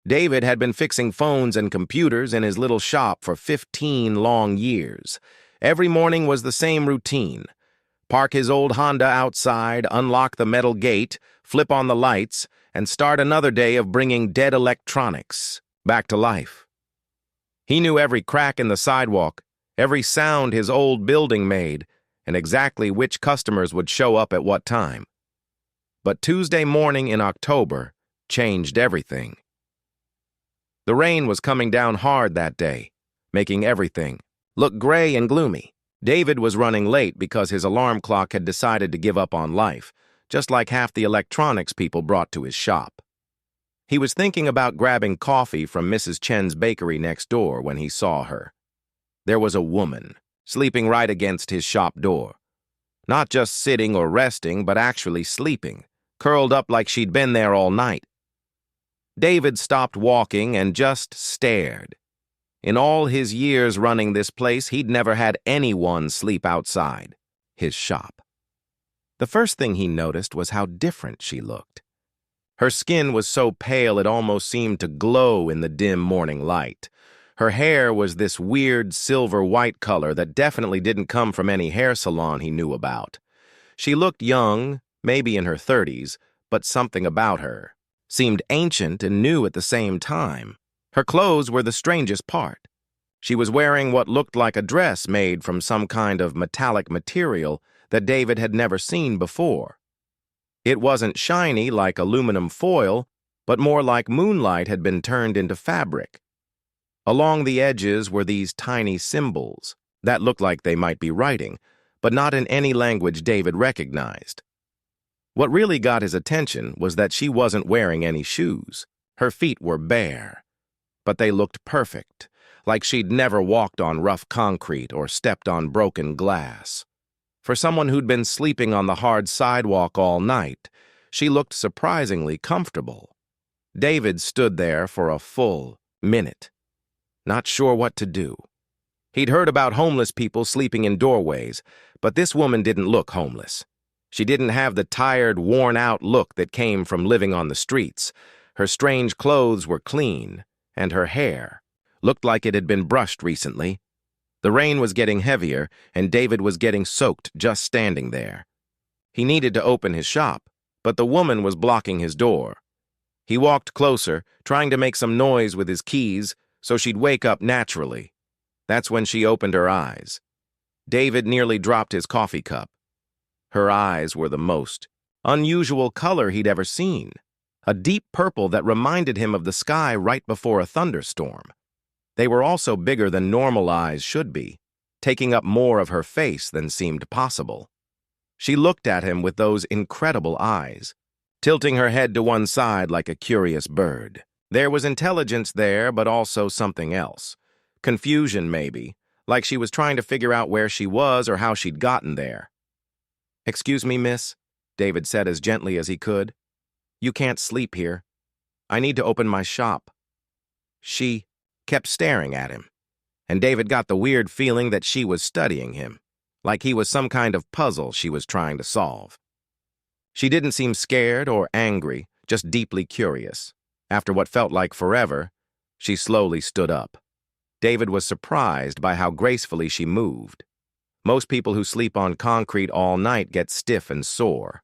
David had been fixing phones and computers in his little shop for 15 long years. Every morning was the same routine. Park his old Honda outside, unlock the metal gate, flip on the lights, and start another day of bringing dead electronics back to life. He knew every crack in the sidewalk, every sound his old building made, and exactly which customers would show up at what time. But Tuesday morning in October changed everything. The rain was coming down hard that day, making everything look gray and gloomy. David was running late because his alarm clock had decided to give up on life, just like half the electronics people brought to his shop. He was thinking about grabbing coffee from Mrs. Chen's bakery next door when he saw her. There was a woman, sleeping right against his shop door. Not just sitting or resting, but actually sleeping, curled up like she'd been there all night. David stopped walking and just stared. In all his years running this place, he'd never had anyone sleep outside his shop. The first thing he noticed was how different she looked. Her skin was so pale it almost seemed to glow in the dim morning light. Her hair was this weird silver-white color that definitely didn't come from any hair salon he knew about. She looked young, maybe in her 30s, but something about her seemed ancient and new at the same time. Her clothes were the strangest part. She was wearing what looked like a dress made from some kind of metallic material that David had never seen before. It wasn't shiny like aluminum foil, but more like moonlight had been turned into fabric. Along the edges were these tiny symbols that looked like they might be writing, but not in any language David recognized. What really got his attention was that she wasn't wearing any shoes. Her feet were bare, but they looked perfect, like she'd never walked on rough concrete or stepped on broken glass. For someone who'd been sleeping on the hard sidewalk all night, she looked surprisingly comfortable. David stood there for a full minute, not sure what to do. He'd heard about homeless people sleeping in doorways, but this woman didn't look homeless. She didn't have the tired, worn-out look that came from living on the streets. Her strange clothes were clean, and her hair looked like it had been brushed recently. The rain was getting heavier, and David was getting soaked just standing there. He needed to open his shop, but the woman was blocking his door. He walked closer, trying to make some noise with his keys so she'd wake up naturally. That's when she opened her eyes. David nearly dropped his coffee cup. Her eyes were the most unusual color he'd ever seen, a deep purple that reminded him of the sky right before a thunderstorm. They were also bigger than normal eyes should be, taking up more of her face than seemed possible. She looked at him with those incredible eyes, tilting her head to one side like a curious bird. There was intelligence there, but also something else. Confusion, maybe, like she was trying to figure out where she was or how she'd gotten there. "Excuse me, miss," David said as gently as he could. "You can't sleep here. I need to open my shop." She kept staring at him, and David got the weird feeling that she was studying him, like he was some kind of puzzle she was trying to solve. She didn't seem scared or angry, just deeply curious. After what felt like forever, she slowly stood up. David was surprised by how gracefully she moved. Most people who sleep on concrete all night get stiff and sore.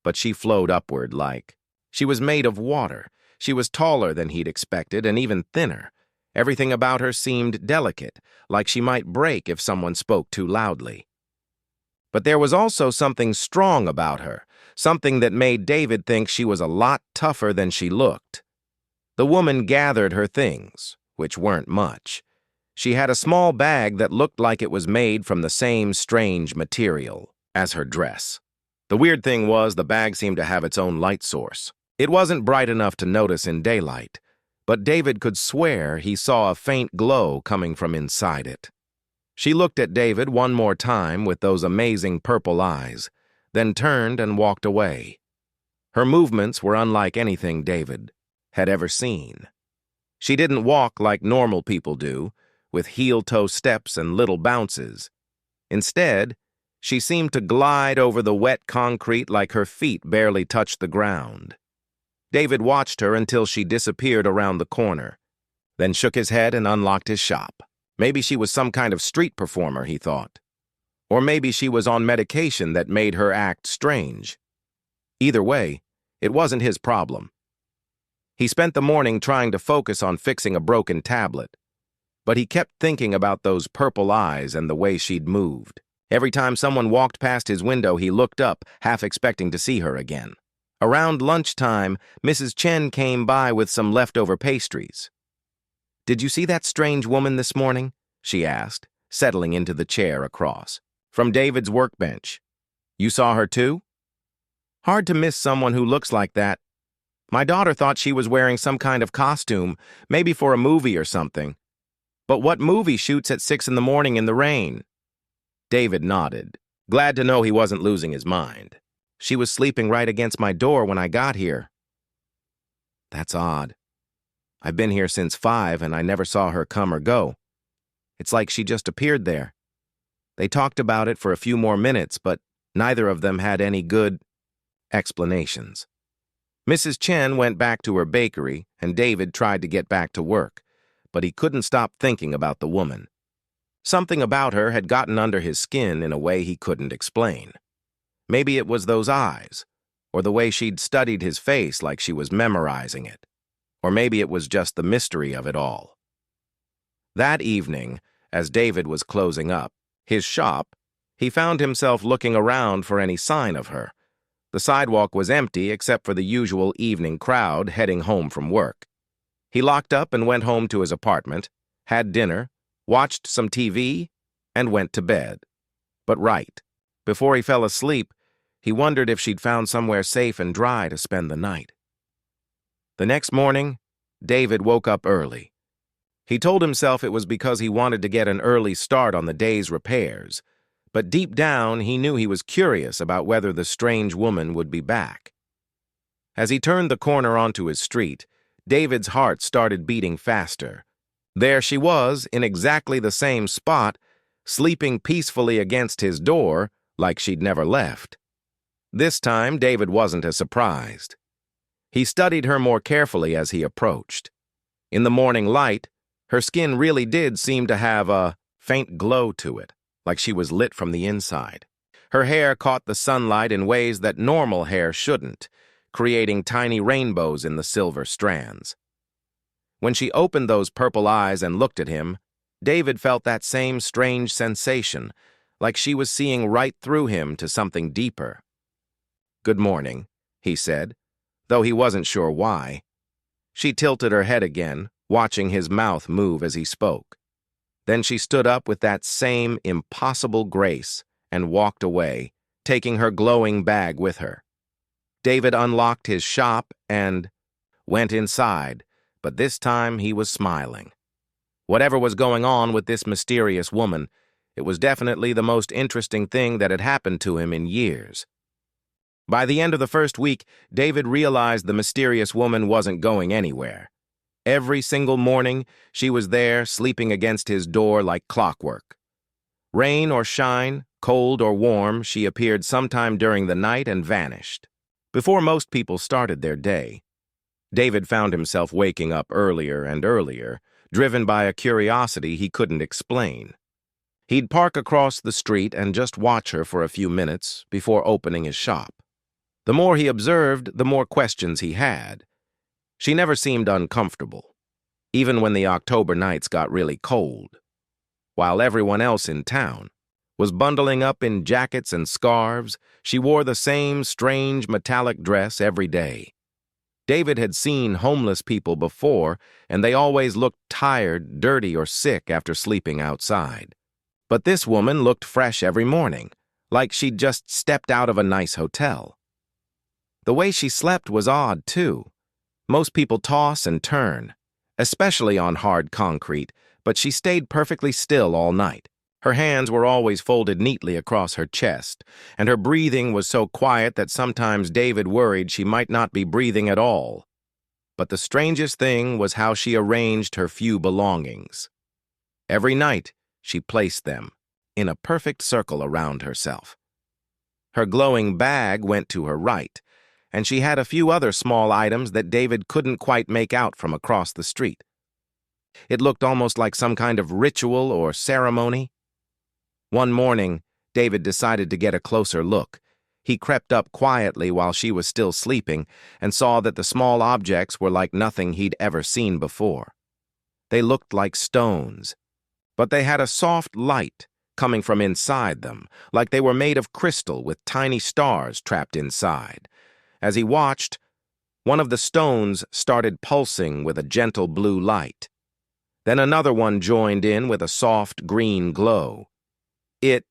But she flowed upward like she was made of water. She was taller than he'd expected and even thinner. Everything about her seemed delicate, like she might break if someone spoke too loudly. But there was also something strong about her, something that made David think she was a lot tougher than she looked. The woman gathered her things, which weren't much. She had a small bag that looked like it was made from the same strange material as her dress. The weird thing was the bag seemed to have its own light source. It wasn't bright enough to notice in daylight, but David could swear he saw a faint glow coming from inside it. She looked at David one more time with those amazing purple eyes, then turned and walked away. Her movements were unlike anything David had ever seen. She didn't walk like normal people do, with heel-toe steps and little bounces. Instead, she seemed to glide over the wet concrete like her feet barely touched the ground. David watched her until she disappeared around the corner, then shook his head and unlocked his shop. Maybe she was some kind of street performer, he thought. Or maybe she was on medication that made her act strange. Either way, it wasn't his problem. He spent the morning trying to focus on fixing a broken tablet, but he kept thinking about those purple eyes and the way she'd moved. Every time someone walked past his window, he looked up, half expecting to see her again. Around lunchtime, Mrs. Chen came by with some leftover pastries. "Did you see that strange woman this morning?" she asked, settling into the chair across from David's workbench. "You saw her too?" "Hard to miss someone who looks like that. My daughter thought she was wearing some kind of costume, maybe for a movie or something. But what movie shoots at 6 in the morning in the rain?" David nodded, glad to know he wasn't losing his mind. "She was sleeping right against my door when I got here." "That's odd. I've been here since 5 and I never saw her come or go. It's like she just appeared there." They talked about it for a few more minutes, but neither of them had any good explanations. Mrs. Chen went back to her bakery, and David tried to get back to work, but he couldn't stop thinking about the woman. Something about her had gotten under his skin in a way he couldn't explain. Maybe it was those eyes, or the way she'd studied his face like she was memorizing it. Or maybe it was just the mystery of it all. That evening, as David was closing up his shop, he found himself looking around for any sign of her. The sidewalk was empty except for the usual evening crowd heading home from work. He locked up and went home to his apartment, had dinner, watched some TV, and went to bed. But before he fell asleep, he wondered if she'd found somewhere safe and dry to spend the night. The next morning, David woke up early. He told himself it was because he wanted to get an early start on the day's repairs, but deep down he knew he was curious about whether the strange woman would be back. As he turned the corner onto his street, David's heart started beating faster. There she was, in exactly the same spot, sleeping peacefully against his door like she'd never left. This time, David wasn't as surprised. He studied her more carefully as he approached. In the morning light, her skin really did seem to have a faint glow to it, like she was lit from the inside. Her hair caught the sunlight in ways that normal hair shouldn't, creating tiny rainbows in the silver strands. When she opened those purple eyes and looked at him, David felt that same strange sensation, like she was seeing right through him to something deeper. "Good morning," he said, though he wasn't sure why. She tilted her head again, watching his mouth move as he spoke. Then she stood up with that same impossible grace and walked away, taking her glowing bag with her. David unlocked his shop and went inside, but this time he was smiling. Whatever was going on with this mysterious woman, it was definitely the most interesting thing that had happened to him in years. By the end of the first week, David realized the mysterious woman wasn't going anywhere. Every single morning, she was there, sleeping against his door like clockwork. Rain or shine, cold or warm, she appeared sometime during the night and vanished. Before most people started their day, David found himself waking up earlier and earlier, driven by a curiosity he couldn't explain. He'd park across the street and just watch her for a few minutes before opening his shop. The more he observed, the more questions he had. She never seemed uncomfortable, even when the October nights got really cold. While everyone else in town was bundling up in jackets and scarves, she wore the same strange metallic dress every day. David had seen homeless people before, and they always looked tired, dirty, or sick after sleeping outside. But this woman looked fresh every morning, like she'd just stepped out of a nice hotel. The way she slept was odd, too. Most people toss and turn, especially on hard concrete, but she stayed perfectly still all night. Her hands were always folded neatly across her chest, and her breathing was so quiet that sometimes David worried she might not be breathing at all. But the strangest thing was how she arranged her few belongings. Every night, she placed them in a perfect circle around herself. Her glowing bag went to her right, and she had a few other small items that David couldn't quite make out from across the street. It looked almost like some kind of ritual or ceremony. One morning, David decided to get a closer look. He crept up quietly while she was still sleeping and saw that the small objects were like nothing he'd ever seen before. They looked like stones, but they had a soft light coming from inside them, like they were made of crystal with tiny stars trapped inside. As he watched, one of the stones started pulsing with a gentle blue light. Then another one joined in with a soft green glow. It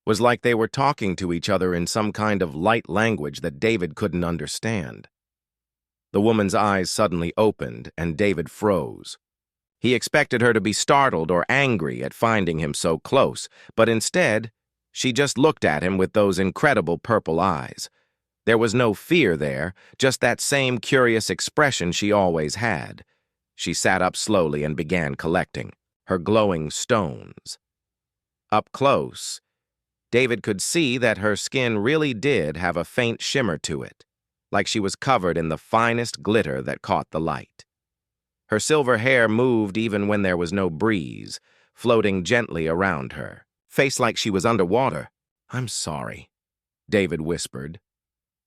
was like they were talking to each other in some kind of light language that David couldn't understand. The woman's eyes suddenly opened, and David froze. He expected her to be startled or angry at finding him so close, but instead, she just looked at him with those incredible purple eyes. There was no fear there, just that same curious expression she always had. She sat up slowly and began collecting her glowing stones. Up close, David could see that her skin really did have a faint shimmer to it, like she was covered in the finest glitter that caught the light. Her silver hair moved even when there was no breeze, floating gently around her, face like she was underwater. "I'm sorry," David whispered,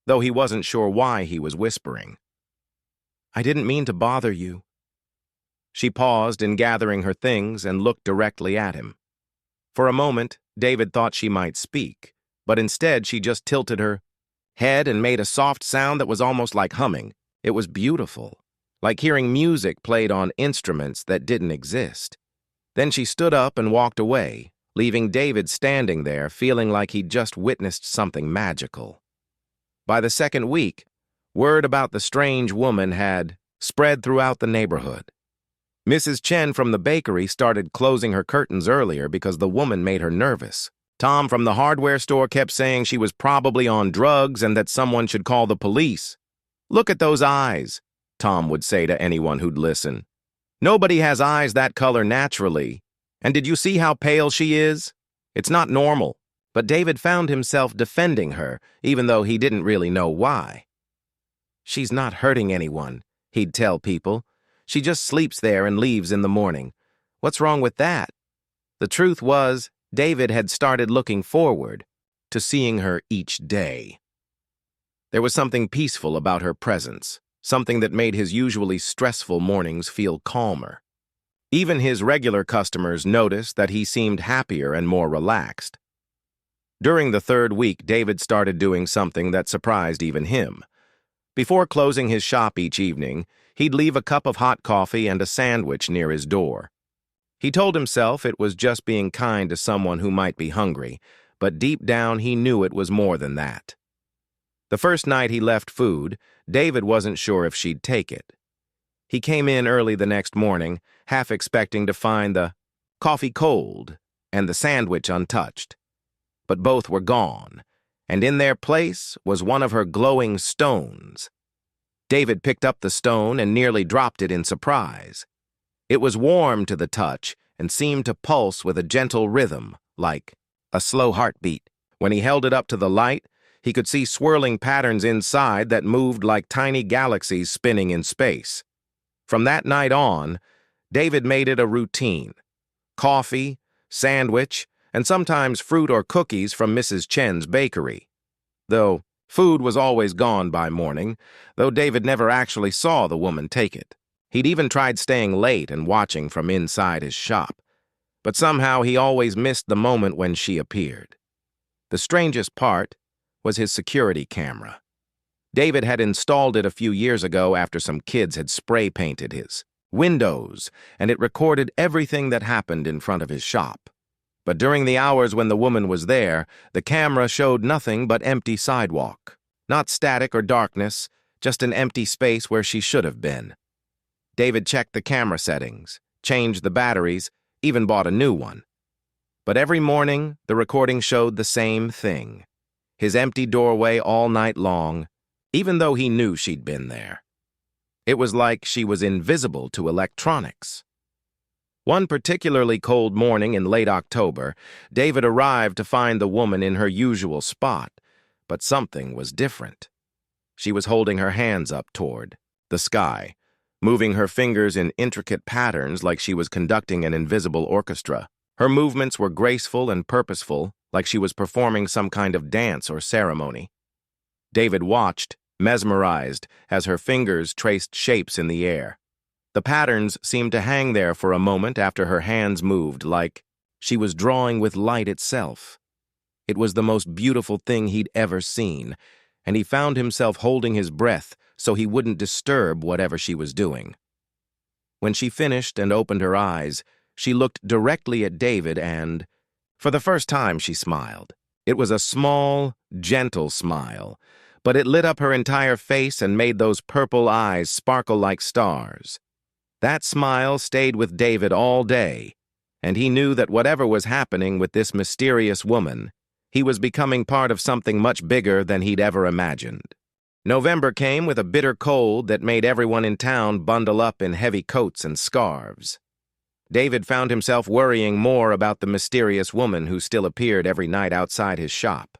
though he wasn't sure why he was whispering. "I didn't mean to bother you." She paused in gathering her things and looked directly at him. For a moment, David thought she might speak, but instead she just tilted her head and made a soft sound that was almost like humming. It was beautiful, like hearing music played on instruments that didn't exist. Then she stood up and walked away, leaving David standing there feeling like he'd just witnessed something magical. By the second week, word about the strange woman had spread throughout the neighborhood. Mrs. Chen from the bakery started closing her curtains earlier because the woman made her nervous. Tom from the hardware store kept saying she was probably on drugs and that someone should call the police. "Look at those eyes," Tom would say to anyone who'd listen. "Nobody has eyes that color naturally. And did you see how pale she is? It's not normal." But David found himself defending her, even though he didn't really know why. "She's not hurting anyone," he'd tell people. "She just sleeps there and leaves in the morning. What's wrong with that?" The truth was, David had started looking forward to seeing her each day. There was something peaceful about her presence, something that made his usually stressful mornings feel calmer. Even his regular customers noticed that he seemed happier and more relaxed. During the third week, David started doing something that surprised even him. Before closing his shop each evening, he'd leave a cup of hot coffee and a sandwich near his door. He told himself it was just being kind to someone who might be hungry, but deep down he knew it was more than that. The first night he left food, David wasn't sure if she'd take it. He came in early the next morning, half expecting to find the coffee cold and the sandwich untouched. But both were gone, and in their place was one of her glowing stones. David picked up the stone and nearly dropped it in surprise. It was warm to the touch and seemed to pulse with a gentle rhythm, like a slow heartbeat. When he held it up to the light, he could see swirling patterns inside that moved like tiny galaxies spinning in space. From that night on, David made it a routine. Coffee, sandwich, and sometimes fruit or cookies from Mrs. Chen's bakery. Though food was always gone by morning, though David never actually saw the woman take it. He'd even tried staying late and watching from inside his shop. But somehow he always missed the moment when she appeared. The strangest part was his security camera. David had installed it a few years ago after some kids had spray painted his windows, and it recorded everything that happened in front of his shop. But during the hours when the woman was there, the camera showed nothing but empty sidewalk. Not static or darkness, just an empty space where she should have been. David checked the camera settings, changed the batteries, even bought a new one. But every morning, the recording showed the same thing. His empty doorway all night long, even though he knew she'd been there. It was like she was invisible to electronics. One particularly cold morning in late October, David arrived to find the woman in her usual spot, but something was different. She was holding her hands up toward the sky, moving her fingers in intricate patterns like she was conducting an invisible orchestra. Her movements were graceful and purposeful, like she was performing some kind of dance or ceremony. David watched, mesmerized, as her fingers traced shapes in the air. The patterns seemed to hang there for a moment after her hands moved, like she was drawing with light itself. It was the most beautiful thing he'd ever seen, and he found himself holding his breath so he wouldn't disturb whatever she was doing. When she finished and opened her eyes, she looked directly at David and, for the first time, she smiled. It was a small, gentle smile, but it lit up her entire face and made those purple eyes sparkle like stars. That smile stayed with David all day, and he knew that whatever was happening with this mysterious woman, he was becoming part of something much bigger than he'd ever imagined. November came with a bitter cold that made everyone in town bundle up in heavy coats and scarves. David found himself worrying more about the mysterious woman who still appeared every night outside his shop.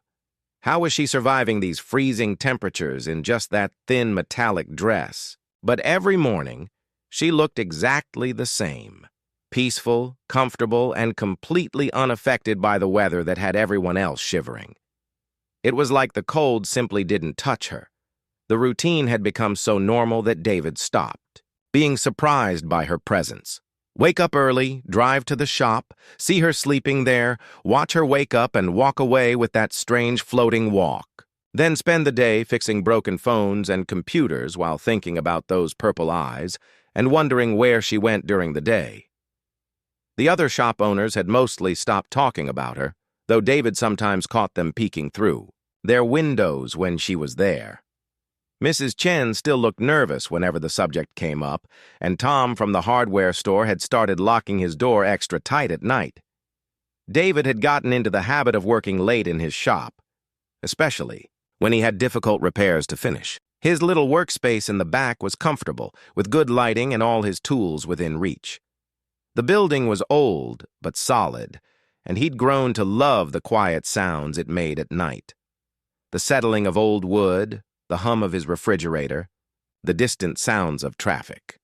How was she surviving these freezing temperatures in just that thin metallic dress? But every morning, she looked exactly the same. Peaceful, comfortable, and completely unaffected by the weather that had everyone else shivering. It was like the cold simply didn't touch her. The routine had become so normal that David stopped, being surprised by her presence. Wake up early, drive to the shop, see her sleeping there, watch her wake up and walk away with that strange floating walk. Then spend the day fixing broken phones and computers while thinking about those purple eyes and wondering where she went during the day. The other shop owners had mostly stopped talking about her, though David sometimes caught them peeking through their windows when she was there. Mrs. Chen still looked nervous whenever the subject came up, and Tom from the hardware store had started locking his door extra tight at night. David had gotten into the habit of working late in his shop, especially when he had difficult repairs to finish. His little workspace in the back was comfortable, with good lighting and all his tools within reach. The building was old but solid, and he'd grown to love the quiet sounds it made at night. The settling of old wood, the hum of his refrigerator, the distant sounds of traffic.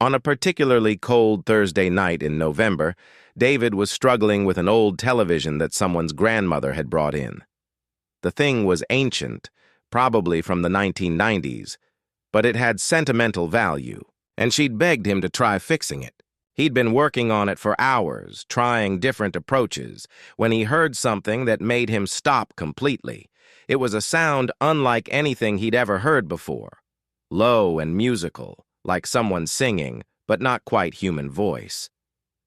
On a particularly cold Thursday night in November, David was struggling with an old television that someone's grandmother had brought in. The thing was ancient, probably from the 1990s, but it had sentimental value, and she'd begged him to try fixing it. He'd been working on it for hours, trying different approaches, when he heard something that made him stop completely. It was a sound unlike anything he'd ever heard before. Low and musical, like someone singing, but not quite human voice.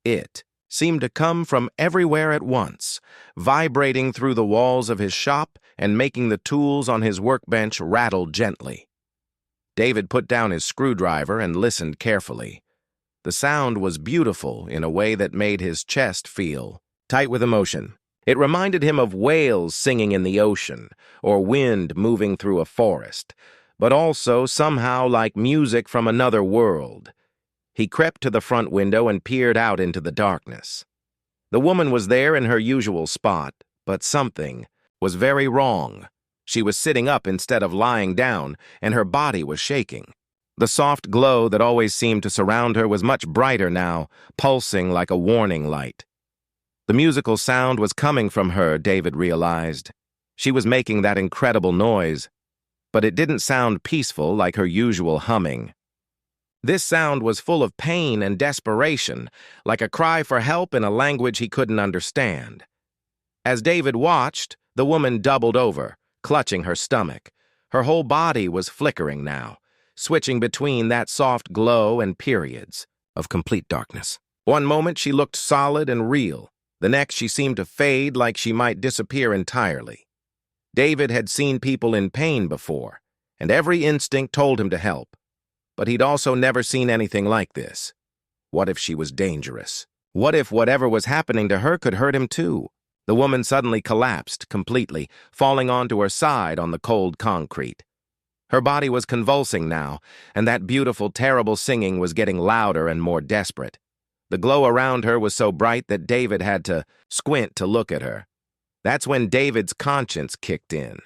It seemed to come from everywhere at once, vibrating through the walls of his shop and making the tools on his workbench rattle gently. David put down his screwdriver and listened carefully. The sound was beautiful in a way that made his chest feel tight with emotion. It reminded him of whales singing in the ocean, or wind moving through a forest, but also somehow like music from another world. He crept to the front window and peered out into the darkness. The woman was there in her usual spot, but something was very wrong. She was sitting up instead of lying down, and her body was shaking. The soft glow that always seemed to surround her was much brighter now, pulsing like a warning light. The musical sound was coming from her, David realized. She was making that incredible noise, but it didn't sound peaceful like her usual humming. This sound was full of pain and desperation, like a cry for help in a language he couldn't understand. As David watched, the woman doubled over, clutching her stomach. Her whole body was flickering now, switching between that soft glow and periods of complete darkness. One moment she looked solid and real. The next she seemed to fade like she might disappear entirely. David had seen people in pain before, and every instinct told him to help. But he'd also never seen anything like this. What if she was dangerous? What if whatever was happening to her could hurt him too? The woman suddenly collapsed completely, falling onto her side on the cold concrete. Her body was convulsing now, and that beautiful, terrible singing was getting louder and more desperate. The glow around her was so bright that David had to squint to look at her. That's when David's conscience kicked in.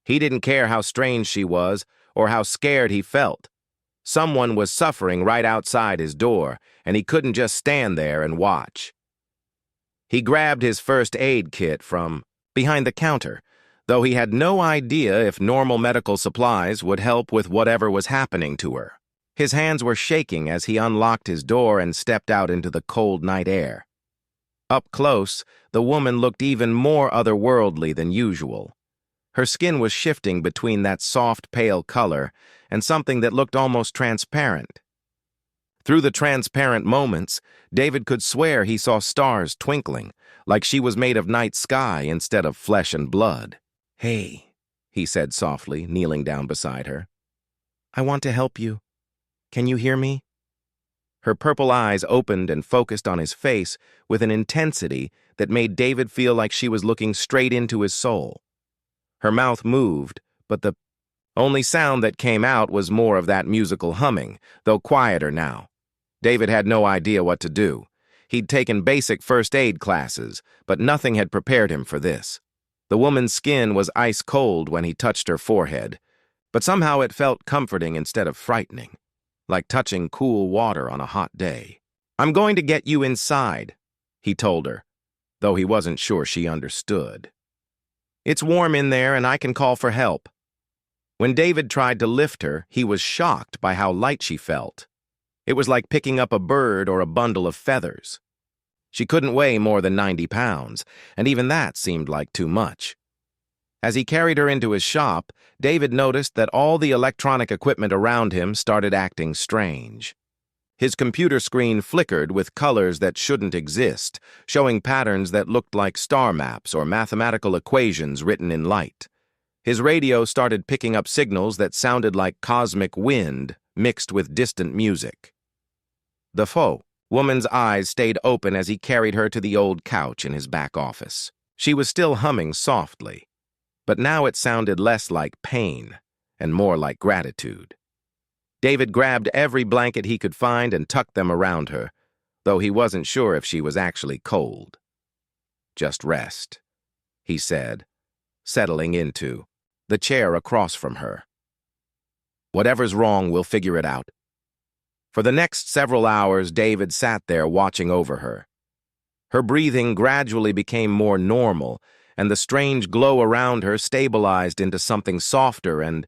He didn't care how strange she was or how scared he felt. Someone was suffering right outside his door, and he couldn't just stand there and watch. He grabbed his first aid kit from behind the counter, though he had no idea if normal medical supplies would help with whatever was happening to her. His hands were shaking as he unlocked his door and stepped out into the cold night air. Up close, the woman looked even more otherworldly than usual. Her skin was shifting between that soft, pale color and something that looked almost transparent. Through the transparent moments, David could swear he saw stars twinkling, like she was made of night sky instead of flesh and blood. "Hey," he said softly, kneeling down beside her. "I want to help you. Can you hear me?" Her purple eyes opened and focused on his face with an intensity that made David feel like she was looking straight into his soul. Her mouth moved, but the only sound that came out was more of that musical humming, though quieter now. David had no idea what to do. He'd taken basic first aid classes, but nothing had prepared him for this. The woman's skin was ice cold when he touched her forehead, but somehow it felt comforting instead of frightening, like touching cool water on a hot day. "I'm going to get you inside," he told her, though he wasn't sure she understood. "It's warm in there and I can call for help." When David tried to lift her, he was shocked by how light she felt. It was like picking up a bird or a bundle of feathers. She couldn't weigh more than 90 pounds, and even that seemed like too much. As he carried her into his shop, David noticed that all the electronic equipment around him started acting strange. His computer screen flickered with colors that shouldn't exist, showing patterns that looked like star maps or mathematical equations written in light. His radio started picking up signals that sounded like cosmic wind mixed with distant music. The woman's eyes stayed open as he carried her to the old couch in his back office. She was still humming softly, but now it sounded less like pain and more like gratitude. David grabbed every blanket he could find and tucked them around her, though he wasn't sure if she was actually cold. "Just rest," he said, settling into the chair across from her. "Whatever's wrong, we'll figure it out." For the next several hours, David sat there watching over her. Her breathing gradually became more normal, and the strange glow around her stabilized into something softer and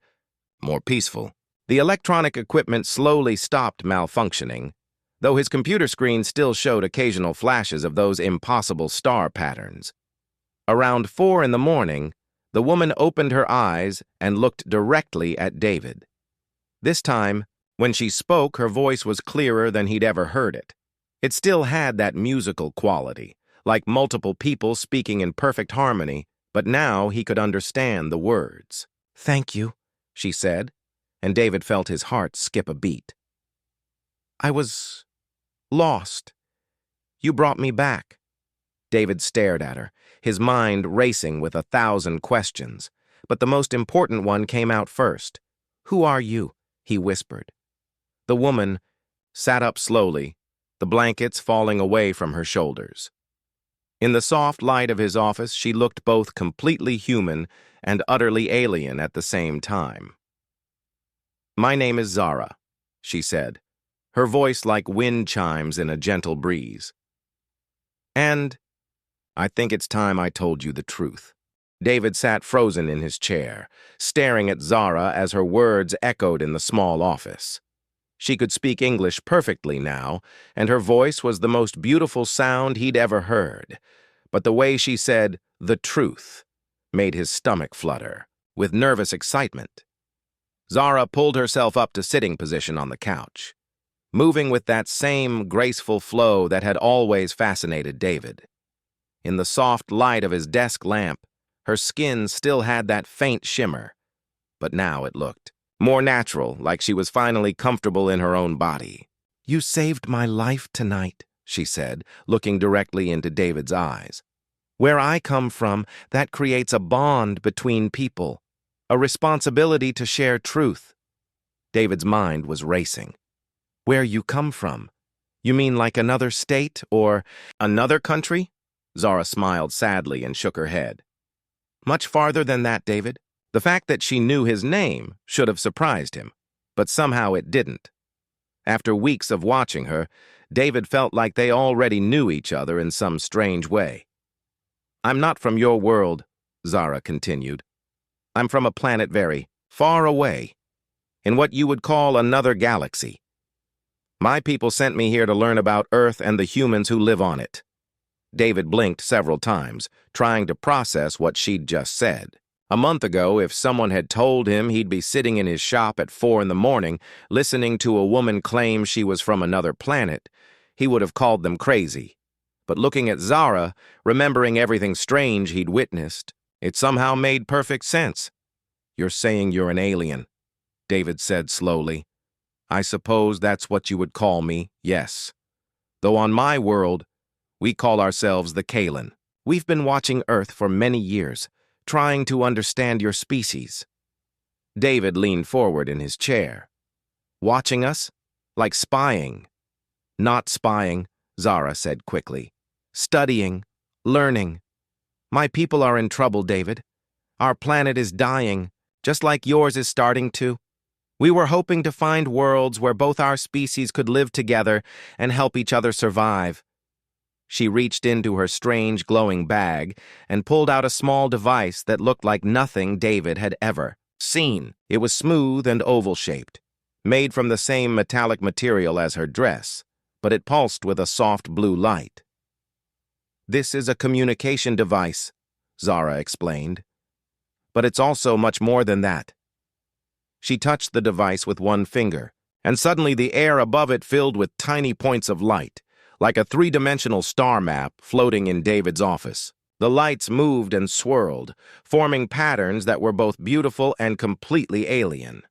more peaceful. The electronic equipment slowly stopped malfunctioning, though his computer screen still showed occasional flashes of those impossible star patterns. Around 4 in the morning, the woman opened her eyes and looked directly at David. This time, when she spoke, her voice was clearer than he'd ever heard it. It still had that musical quality, like multiple people speaking in perfect harmony, but now he could understand the words. "Thank you," she said, and David felt his heart skip a beat. "I was lost. You brought me back." David stared at her, his mind racing with 1,000 questions, but the most important one came out first. "Who are you?" he whispered. The woman sat up slowly, the blankets falling away from her shoulders. In the soft light of his office, she looked both completely human and utterly alien at the same time. "My name is Zara," she said, her voice like wind chimes in a gentle breeze. "And I think it's time I told you the truth." David sat frozen in his chair, staring at Zara as her words echoed in the small office. She could speak English perfectly now, and her voice was the most beautiful sound he'd ever heard. But the way she said, "the truth," made his stomach flutter, with nervous excitement. Zara pulled herself up to sitting position on the couch, moving with that same graceful flow that had always fascinated David. In the soft light of his desk lamp, her skin still had that faint shimmer, but now it looked more natural, like she was finally comfortable in her own body. "You saved my life tonight," she said, looking directly into David's eyes. "Where I come from, that creates a bond between people, a responsibility to share truth." David's mind was racing. "Where you come from? You mean like another state or another country?" Zara smiled sadly and shook her head. "Much farther than that, David. The fact that she knew his name should have surprised him, but somehow it didn't. After weeks of watching her, David felt like they already knew each other in some strange way. "I'm not from your world," Zara continued. "I'm from a planet very far away, in what you would call another galaxy. My people sent me here to learn about Earth and the humans who live on it." David blinked several times, trying to process what she'd just said. A month ago, if someone had told him he'd be sitting in his shop at 4 in the morning, listening to a woman claim she was from another planet, he would have called them crazy. But looking at Zara, remembering everything strange he'd witnessed, it somehow made perfect sense. "You're saying you're an alien," David said slowly. "I suppose that's what you would call me, yes. Though on my world, we call ourselves the Kalan. We've been watching Earth for many years, trying to understand your species." David leaned forward in his chair. "Watching us? Like spying?" "Not spying," Zara said quickly. "Studying, learning. My people are in trouble, David. Our planet is dying, just like yours is starting to. We were hoping to find worlds where both our species could live together and help each other survive." She reached into her strange glowing bag and pulled out a small device that looked like nothing David had ever seen. It was smooth and oval-shaped, made from the same metallic material as her dress, but it pulsed with a soft blue light. "This is a communication device," Zara explained. "But it's also much more than that." She touched the device with one finger, and suddenly the air above it filled with tiny points of light, like a three-dimensional star map floating in David's office. The lights moved and swirled, forming patterns that were both beautiful and completely alien.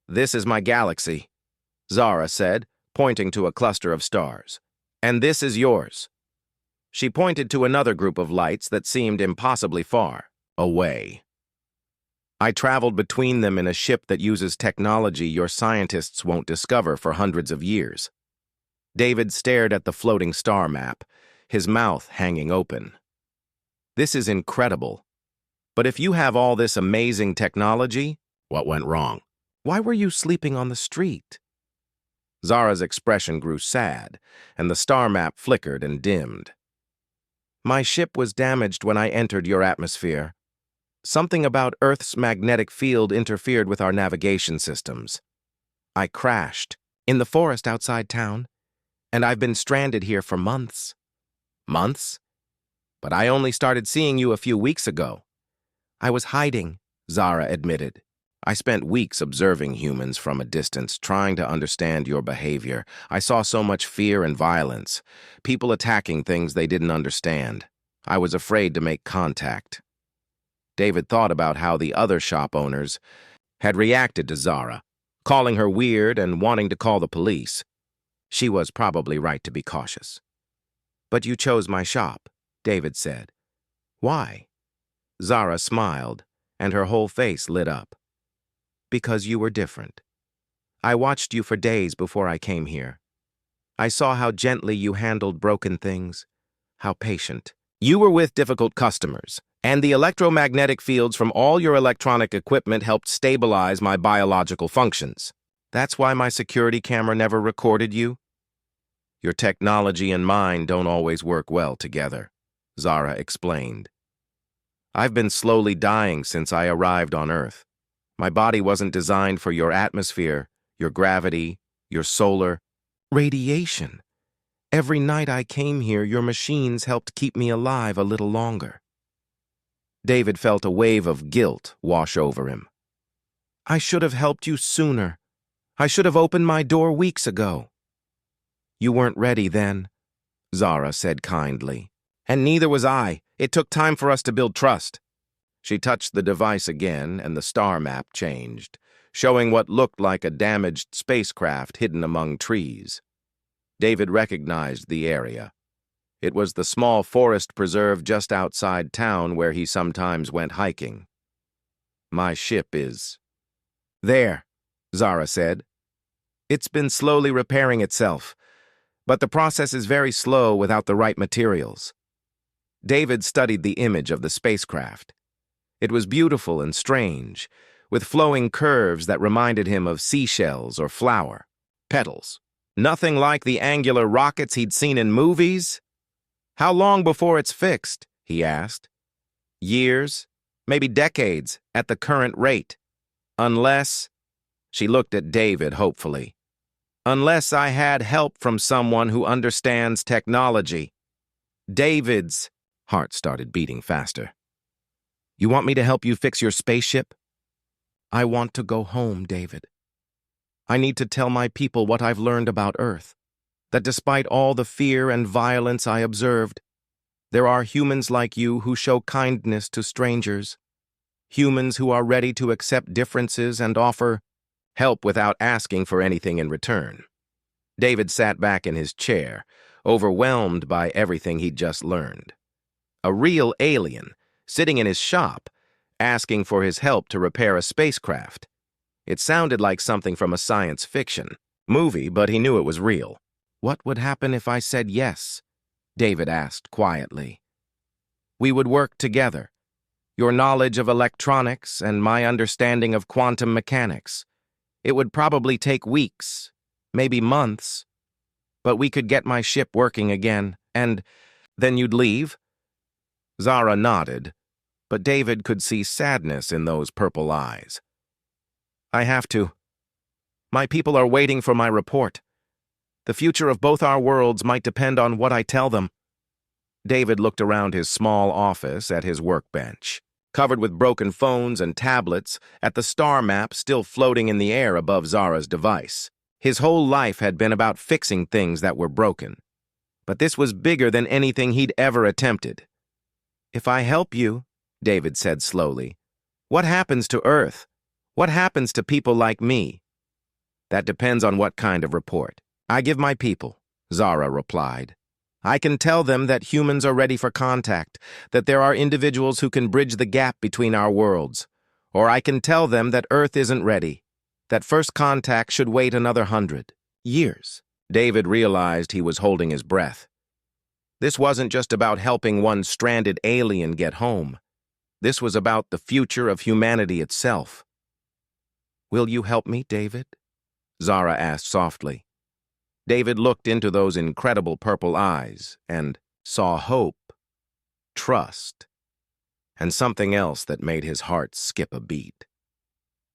"This is my galaxy," Zara said, pointing to a cluster of stars. "And this is yours." She pointed to another group of lights that seemed impossibly far away. "I traveled between them in a ship that uses technology your scientists won't discover for hundreds of years." David stared at the floating star map, his mouth hanging open. "This is incredible. But if you have all this amazing technology, what went wrong? Why were you sleeping on the street?" Zara's expression grew sad, and the star map flickered and dimmed. "My ship was damaged when I entered your atmosphere. Something about Earth's magnetic field interfered with our navigation systems. I crashed in the forest outside town, and I've been stranded here for months." "Months? But I only started seeing you a few weeks ago." "I was hiding," Zara admitted. "I spent weeks observing humans from a distance, trying to understand your behavior. I saw so much fear and violence, people attacking things they didn't understand. I was afraid to make contact." David thought about how the other shop owners had reacted to Zara, calling her weird and wanting to call the police. She was probably right to be cautious. "But you chose my shop," David said. "Why?" Zara smiled, and her whole face lit up. "Because you were different. I watched you for days before I came here. I saw how gently you handled broken things, how patient. You were with difficult customers, and the electromagnetic fields from all your electronic equipment helped stabilize my biological functions. That's why my security camera never recorded you." "Your technology and mine don't always work well together," Zara explained. "I've been slowly dying since I arrived on Earth. My body wasn't designed for your atmosphere, your gravity, your solar radiation. Every night I came here, your machines helped keep me alive a little longer." David felt a wave of guilt wash over him. "I should have helped you sooner. I should have opened my door weeks ago." "You weren't ready then," Zara said kindly. "And neither was I. It took time for us to build trust." She touched the device again, and the star map changed, showing what looked like a damaged spacecraft hidden among trees. David recognized the area. It was the small forest preserve just outside town where he sometimes went hiking. "My ship is there," Zara said. "It's been slowly repairing itself, but the process is very slow without the right materials." David studied the image of the spacecraft. It was beautiful and strange, with flowing curves that reminded him of seashells or flower petals. Nothing like the angular rockets he'd seen in movies. "How long before it's fixed?" he asked. "Years, maybe decades, at the current rate. Unless," she looked at David hopefully, "unless I had help from someone who understands technology." David's heart started beating faster. "You want me to help you fix your spaceship?" "I want to go home, David. I need to tell my people what I've learned about Earth, that despite all the fear and violence I observed, there are humans like you who show kindness to strangers, humans who are ready to accept differences and offer help without asking for anything in return." David sat back in his chair, overwhelmed by everything he'd just learned. A real alien, sitting in his shop, asking for his help to repair a spacecraft. It sounded like something from a science fiction movie, but he knew it was real. "What would happen if I said yes?" David asked quietly. "We would work together. Your knowledge of electronics and my understanding of quantum mechanics. It would probably take weeks, maybe months, but we could get my ship working again, and then you'd leave?" Zara nodded, but David could see sadness in those purple eyes. "I have to. My people are waiting for my report. The future of both our worlds might depend on what I tell them." David looked around his small office at his workbench, covered with broken phones and tablets, at the star map still floating in the air above Zara's device. His whole life had been about fixing things that were broken. But this was bigger than anything he'd ever attempted. "If I help you," David said slowly, "what happens to Earth? What happens to people like me?" "That depends on what kind of report I give my people," Zara replied. "I can tell them that humans are ready for contact, that there are individuals who can bridge the gap between our worlds. Or I can tell them that Earth isn't ready, that first contact should wait another 100 years. David realized he was holding his breath. This wasn't just about helping one stranded alien get home. This was about the future of humanity itself. "Will you help me, David?" Zara asked softly. David looked into those incredible purple eyes and saw hope, trust, and something else that made his heart skip a beat.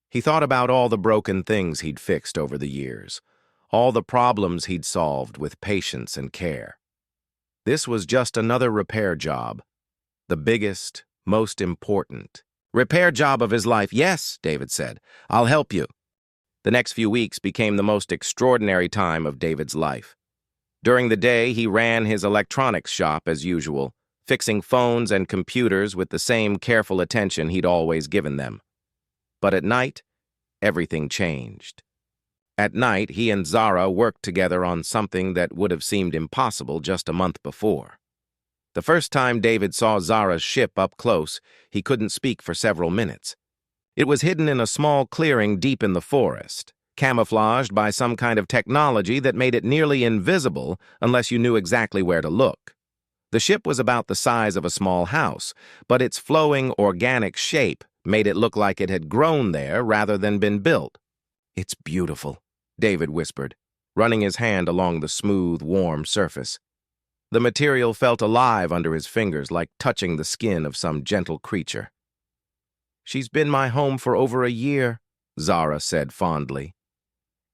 He thought about all the broken things he'd fixed over the years, all the problems he'd solved with patience and care. This was just another repair job, the biggest, most important repair job of his life. "Yes," David said, "I'll help you." The next few weeks became the most extraordinary time of David's life. During the day, he ran his electronics shop as usual, fixing phones and computers with the same careful attention he'd always given them. But at night, everything changed. At night, he and Zara worked together on something that would have seemed impossible just a month before. The first time David saw Zara's ship up close, he couldn't speak for several minutes. It was hidden in a small clearing deep in the forest, camouflaged by some kind of technology that made it nearly invisible unless you knew exactly where to look. The ship was about the size of a small house, but its flowing, organic shape made it look like it had grown there rather than been built. "It's beautiful," David whispered, running his hand along the smooth, warm surface. The material felt alive under his fingers, like touching the skin of some gentle creature. "She's been my home for over a year," Zara said fondly.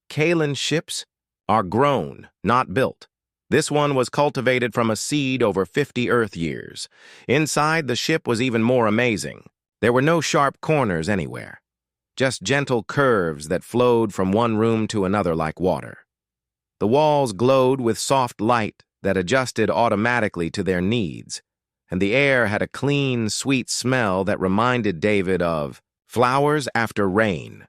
"Kalen's ships are grown, not built. This one was cultivated from a seed over 50 Earth years. Inside, the ship was even more amazing. There were no sharp corners anywhere, just gentle curves that flowed from one room to another like water. The walls glowed with soft light that adjusted automatically to their needs, and the air had a clean, sweet smell that reminded David of flowers after rain.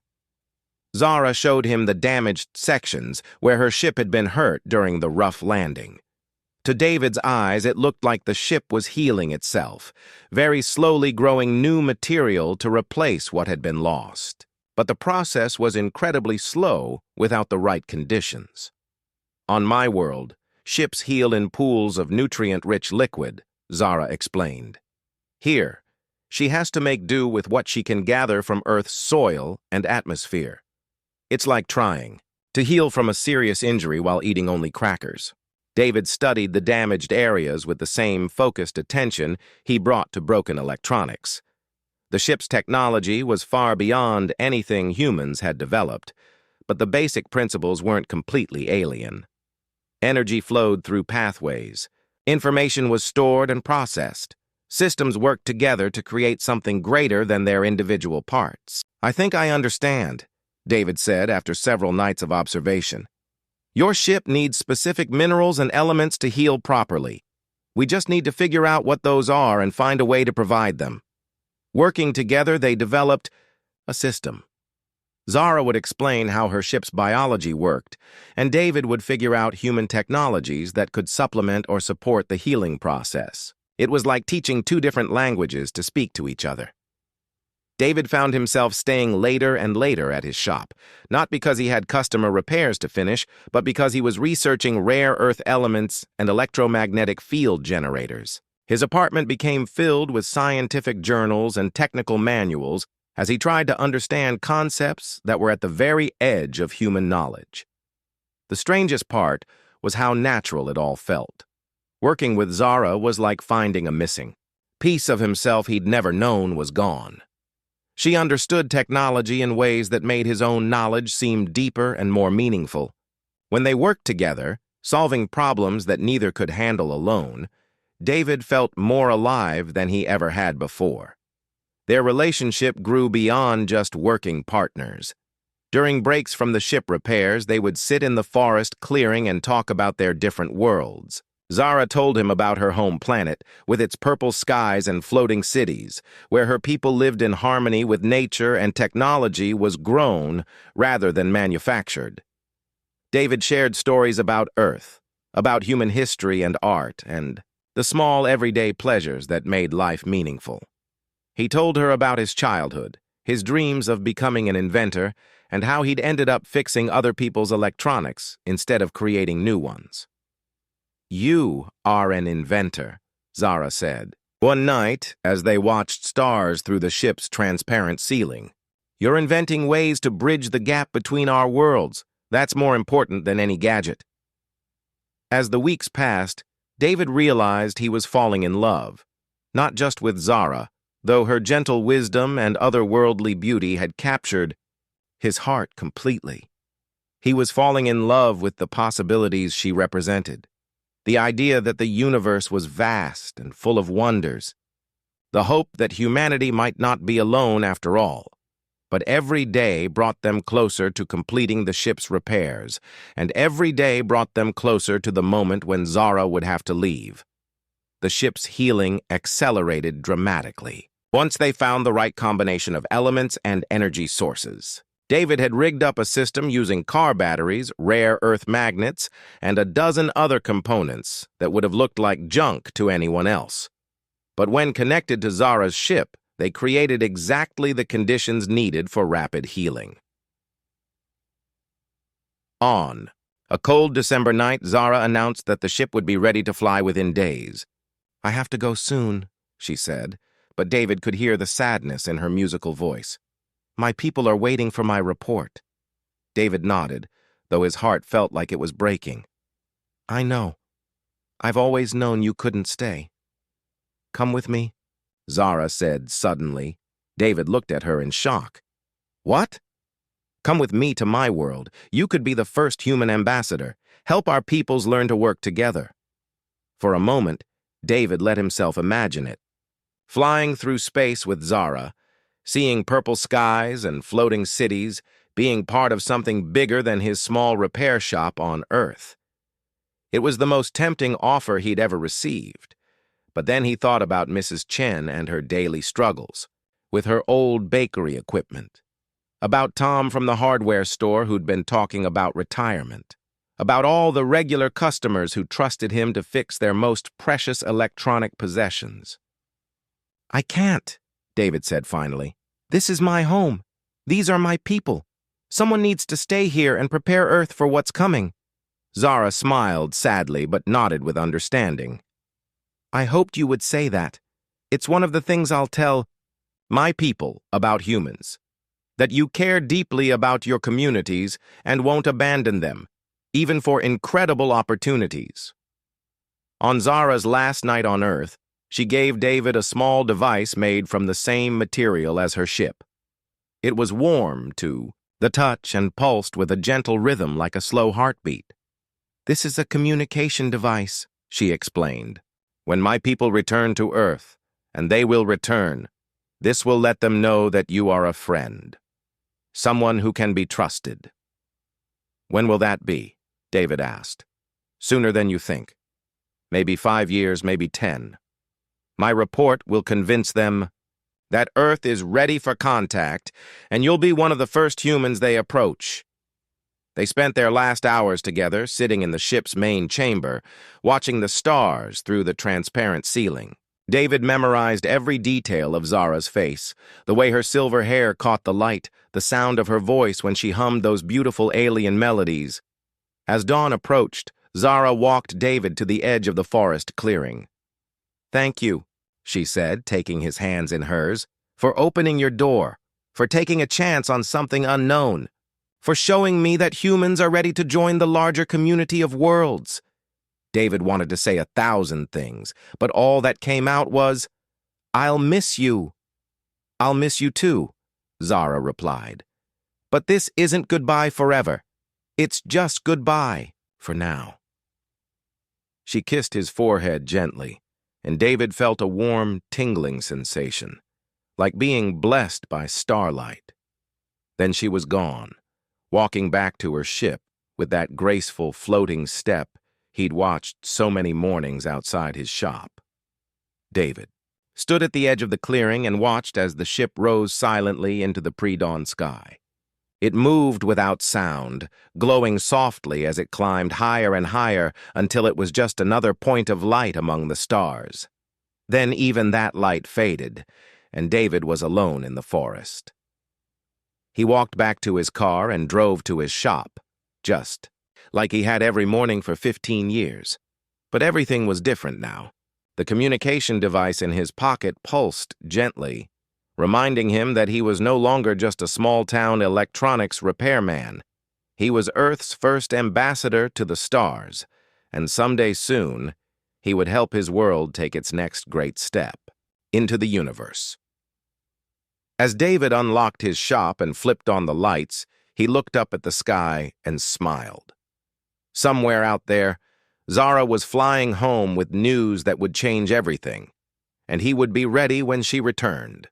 Zara showed him the damaged sections where her ship had been hurt during the rough landing. To David's eyes, it looked like the ship was healing itself, very slowly growing new material to replace what had been lost. But the process was incredibly slow without the right conditions. "On my world, ships heal in pools of nutrient-rich liquid," Zara explained. "Here, She has to make do with what she can gather from Earth's soil and atmosphere. It's like trying to heal from a serious injury while eating only crackers. David studied the damaged areas with the same focused attention he brought to broken electronics. The ship's technology was far beyond anything humans had developed, but the basic principles weren't completely alien. Energy flowed through pathways. Information was stored and processed. Systems worked together to create something greater than their individual parts. "I think I understand," David said after several nights of observation. "Your ship needs specific minerals and elements to heal properly. We just need to figure out what those are and find a way to provide them." Working together, they developed a system. Zara would explain how her ship's biology worked, and David would figure out human technologies that could supplement or support the healing process. It was like teaching two different languages to speak to each other. David found himself staying later and later at his shop, not because he had customer repairs to finish, but because he was researching rare earth elements and electromagnetic field generators. His apartment became filled with scientific journals and technical manuals as he tried to understand concepts that were at the very edge of human knowledge. The strangest part was how natural it all felt. Working with Zara was like finding a missing piece of himself he'd never known was gone. She understood technology in ways that made his own knowledge seem deeper and more meaningful. When they worked together, solving problems that neither could handle alone, David felt more alive than he ever had before. Their relationship grew beyond just working partners. During breaks from the ship repairs, they would sit in the forest clearing and talk about their different worlds. Zara told him about her home planet, with its purple skies and floating cities, where her people lived in harmony with nature and technology was grown rather than manufactured. David shared stories about Earth, about human history and art, and the small everyday pleasures that made life meaningful. He told her about his childhood, his dreams of becoming an inventor, and how he'd ended up fixing other people's electronics instead of creating new ones. "You are an inventor," Zara said. One night, as they watched stars through the ship's transparent ceiling, "You're inventing ways to bridge the gap between our worlds. That's more important than any gadget." As the weeks passed, David realized he was falling in love, not just with Zara, though her gentle wisdom and otherworldly beauty had captured his heart completely. He was falling in love with the possibilities she represented. The idea that the universe was vast and full of wonders. The hope that humanity might not be alone after all. But every day brought them closer to completing the ship's repairs, and every day brought them closer to the moment when Zara would have to leave. The ship's healing accelerated dramatically once they found the right combination of elements and energy sources. David had rigged up a system using car batteries, rare earth magnets, and a dozen other components that would have looked like junk to anyone else. But when connected to Zara's ship, they created exactly the conditions needed for rapid healing. On a cold December night, Zara announced that the ship would be ready to fly within days. "I have to go soon," she said, but David could hear the sadness in her musical voice. "My people are waiting for my report." David nodded, though his heart felt like it was breaking. "I know. I've always known you couldn't stay." "Come with me," Zara said suddenly. David looked at her in shock. "What?" "Come with me to my world. You could be the first human ambassador. Help our peoples learn to work together." For a moment, David let himself imagine it. Flying through space with Zara, seeing purple skies and floating cities, being part of something bigger than his small repair shop on Earth. It was the most tempting offer he'd ever received. But then he thought about Mrs. Chen and her daily struggles, with her old bakery equipment, about Tom from the hardware store who'd been talking about retirement, about all the regular customers who trusted him to fix their most precious electronic possessions. "I can't," David said finally. "This is my home. These are my people. Someone needs to stay here and prepare Earth for what's coming." Zara smiled sadly but nodded with understanding. "I hoped you would say that. It's one of the things I'll tell My people, about humans. That you care deeply about your communities and won't abandon them, even for incredible opportunities. On Zara's last night on Earth, she gave David a small device made from the same material as her ship. It was warm, too, the touch, and pulsed with a gentle rhythm like a slow heartbeat. "This is a communication device," she explained. "When my people return to Earth, and they will return, this will let them know that you are a friend. Someone who can be trusted." "When will that be?" David asked. "Sooner than you think. Maybe 5 years, maybe 10. My report will convince them that Earth is ready for contact, and you'll be one of the first humans they approach." They spent their last hours together, sitting in the ship's main chamber, watching the stars through the transparent ceiling. David memorized every detail of Zara's face, the way her silver hair caught the light, the sound of her voice when she hummed those beautiful alien melodies. As dawn approached, Zara walked David to the edge of the forest clearing. "Thank you," she said, taking his hands in hers, "for opening your door, for taking a chance on something unknown, for showing me that humans are ready to join the larger community of worlds." David wanted to say 1,000 things, but all that came out was, "I'll miss you." "I'll miss you too," Zara replied. "But this isn't goodbye forever. It's just goodbye for now." She kissed his forehead gently, and David felt a warm, tingling sensation, like being blessed by starlight. Then she was gone, walking back to her ship with that graceful, floating step he'd watched so many mornings outside his shop. David stood at the edge of the clearing and watched as the ship rose silently into the pre-dawn sky. It moved without sound, glowing softly as it climbed higher and higher until it was just another point of light among the stars. Then even that light faded, and David was alone in the forest. He walked back to his car and drove to his shop, just like he had every morning for 15 years. But everything was different now. The communication device in his pocket pulsed gently, reminding him that he was no longer just a small-town electronics repairman. He was Earth's first ambassador to the stars, and someday soon, he would help his world take its next great step into the universe. As David unlocked his shop and flipped on the lights, he looked up at the sky and smiled. Somewhere out there, Zara was flying home with news that would change everything, and he would be ready when she returned.